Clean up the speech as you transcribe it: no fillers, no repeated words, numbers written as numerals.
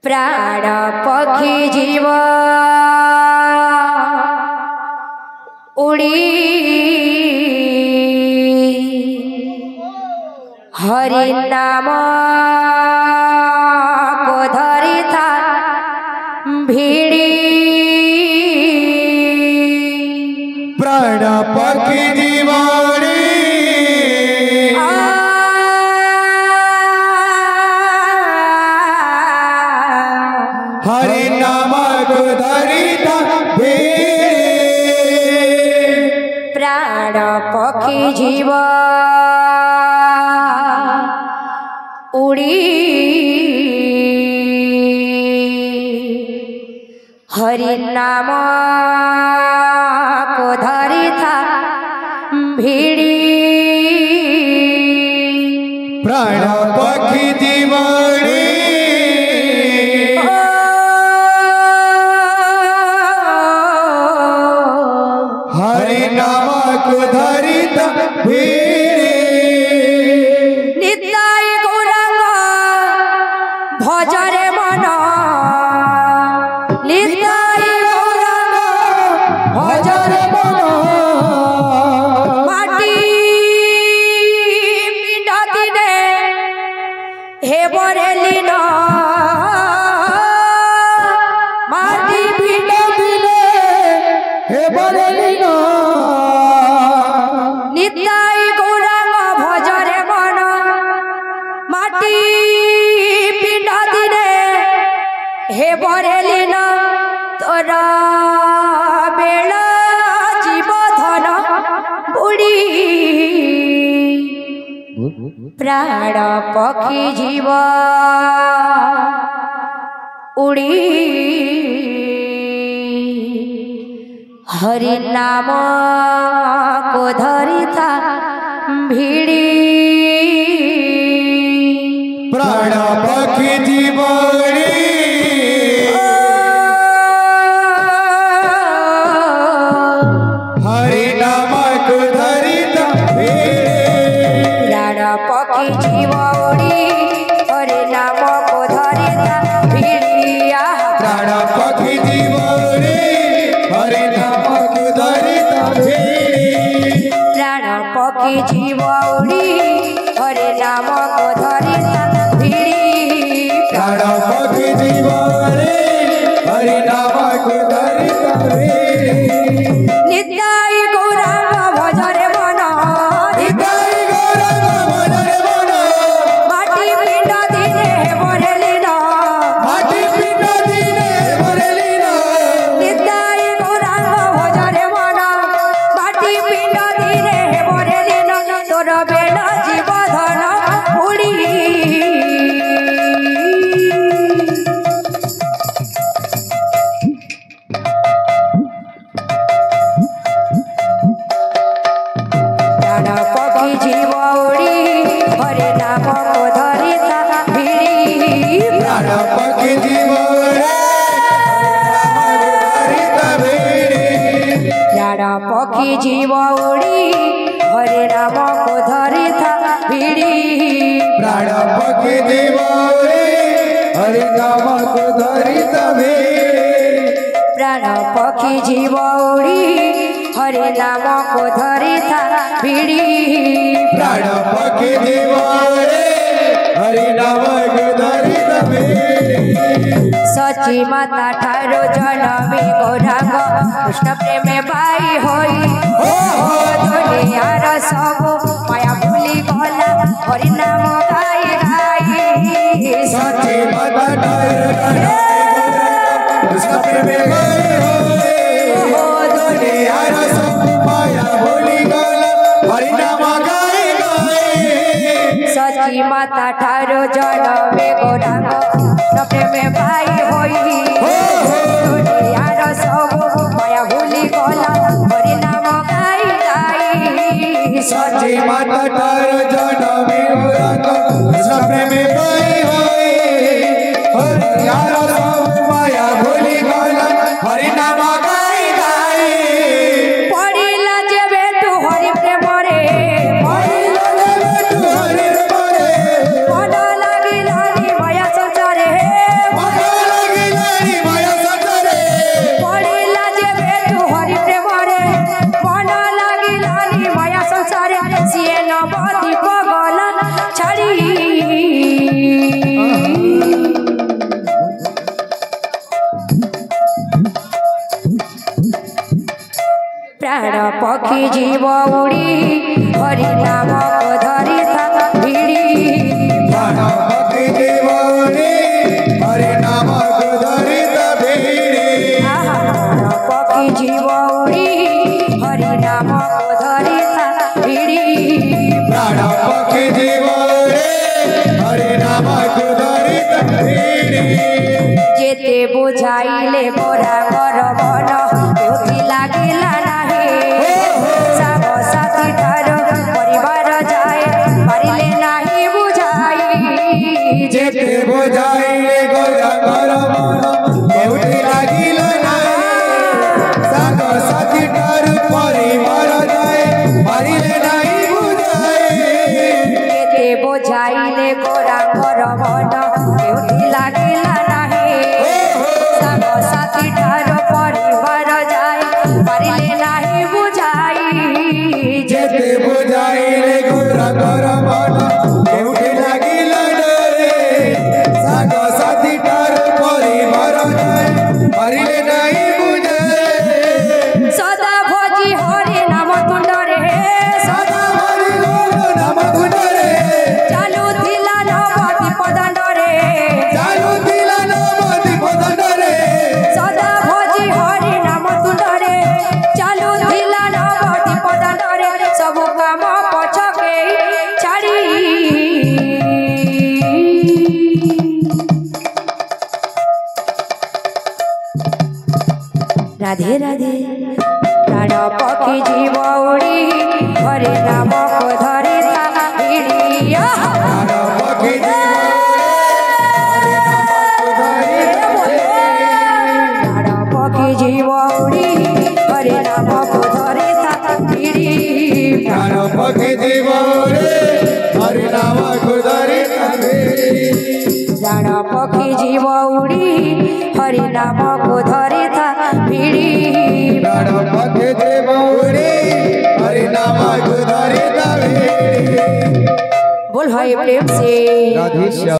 प्राण पक्षी जीव उड़ी हरि नाम को धरी था भिड़ी प्राण पक्षी जीव हरि नाम को धरिता प्राण पक्षी जीव उड़ी हरि नाम को धरी था भिड़ी प्राण पक्षी जीव हरि नाम को धरिता निताई गौरांग भजरे मन निताई गौरांग भजरे मन माटी पिंड दिने हे बरेलीन माटी पिंड दिने हे बरेलीन निताई गौरांग भजरे मन माटी पिंड दिने हे बरेलीन तोर बेला जीव धन बुड़ी प्राण पक्षी जीव उड़ी हरि नाम को धरी था भिड़ी प्राण पक्षी जीव हरि नाम को धरिता प्राण पक्षी जीव उड़ी हरि नाम को धरी था भिड़िया प्राण पक्षी जीव हरि नाम को धरिता प्राण पक्षी जीव उड़ी हरि नाम को धरी था भिड़ी प्राण पक्षी जीव हरि नाम को धरिता निताई गौरांग भजरे मन निताई गौरांग भजरे मन माटी पिंड दिने बरेलीन माटी पिंड दिने बरेलीन निताई गौरांग भजरे मन माटी पिंड दिने बरेलीन तोर बेला जीव धन उड़ी प्राण पक्षी जीव उड़ी हरि नाम को धरी था भिड़ी प्राण पक्षी जीव प्राण पक्षी जीव उड़ी हरि नाम को धरी था भिड़ी प्राण पक्षी जीव हरि नाम को धरिता प्राण पक्षी जीव उड़ी हरि नाम को धरी था भिड़ी प्राण पक्षी जीव हरि नाम को धरिता सची माता ठारो जनमी गौरांग कृष्ण प्रेम बाई होई दुनियार सब माया भूली गला हरि नाम गाई गाई सची माता ठारो कृष्ण प्रेम बाई होई दुनियार सब माया भूली गला हरि नाम गाई गाई सची माता ठारो जनमी गौरांग कृष्ण प्रेम बाई होई दुनियार सब माया भूली गला हरि नाम गाई गाई सची माता ठारो जनमी गौरांग कृष्ण प्रेम बाई होई दुनियार सब माया भूली गला हरि नाम गाई गाई पड़िला जेबे तू हरि प्रेम रे पड़िला जेबे तू हरि प्रेम रे मन लागिला रे माया संसारे मन पक्षी जीव उड़ी हरि नाम को धरी था भिड़ी प्राण पक्षी जीव उड़ी हरि नाम को धरी था भिड़ी पक्षी जीव उड़ी हरि नाम को धरी था भिड़ी प्राण पक्षी जीव उड़ी हरि नाम को धरी था भिड़ी जेते बुझाइले मोरा घर मन केउथि लागिला नाही साग साथी ठारो परिवार जाए पारिले नाही बुझाई जेते बुझाइले गोरा घर मन केउथि लागिला नाही साग साथी ठारो परिवार जाए पारिले नाही बुझाई जेते बुझाइले गोरा घर मन केउथि लागिला नाही साग साथी ठारो परिवार जाए पारिले नाही बुझाई जेते बुझाइले गोरा घर मन केउथि लागिला नाही साग साथी ठारो परिवार जाए पारिले नाही बुझाई सदा भोजी हरि नाम तुंडरे सदा हरि नाम तुंडरे चालू थिला नवती पदंडरे चालू थिला नवती पदंडरे सदा भोजी हरि नाम तुंडरे चालू थिला नवती पदंडरे सब काम पछके छाड़ी राधे राधे प्राण पक्षी जीव उड़ी हरि नाम को धरी था भिड़ी प्राण पक्षी जीव प्राण पक्षी जीव उड़ी हरि नाम को धरी था भिड़ी प्राण पक्षी जीव उड़ी हरि नाम को धरी था भिड़ी प्राण पक्षी जीव उड़ी हरि नाम को धरी था भिड़ी प्राण पक्षी जीव उड़ी हरि नाम को धरी था भिड़ी बोल भाई प्रेम से राधेश्याम।